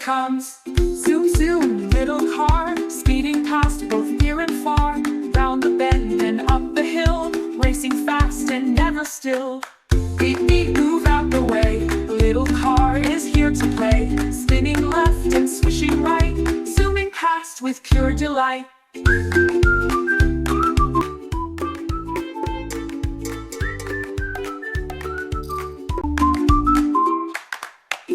comes. Zoom, zoom, little car, speeding past both near and far. Round the bend and up the hill, racing fast and never still. Beep, beep, move out the way, the little car is here to play. Spinning left and swishing right, zooming past with pure delight.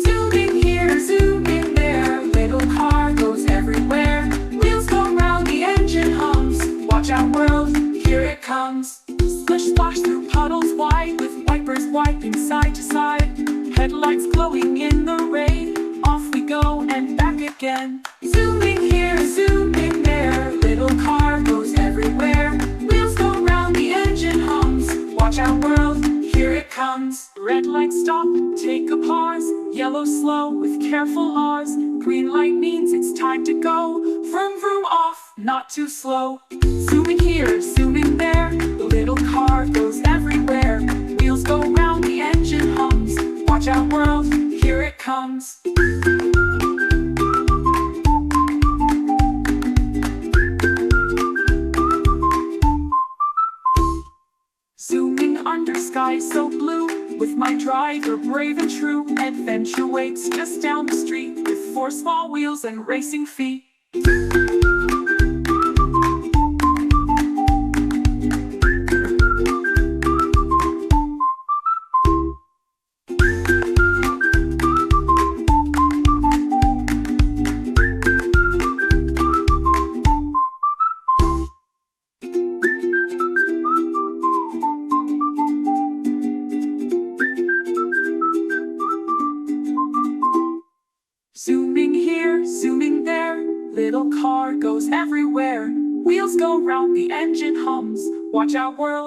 Zooming here, zooming there, little car goes everywhere. Wheels go round, the engine hums. Watch out world, here it comes. Splish splash through puddles wide, with wipers wiping side to side. Headlights glowing in the rain, off we go and back again. Zooming here, zooming there, little car goes everywhere. Wheels go round, the engine hums. Watch out world, here it comes. Red light stop, take a pause. Yellow slow with careful R's. Green light means it's time to go. Vroom vroom off, not too slow. Zooming here, zooming there, the little car goes everywhere. Wheels go round, the engine hums. Watch out world, here it comes. Zooming under sky so blue, with my driver brave and true. Adventure waits just down the street, with 4 small wheels and racing feet. Zooming here, zooming there, little car goes everywhere. Wheels go round, the engine hums. Watch out world.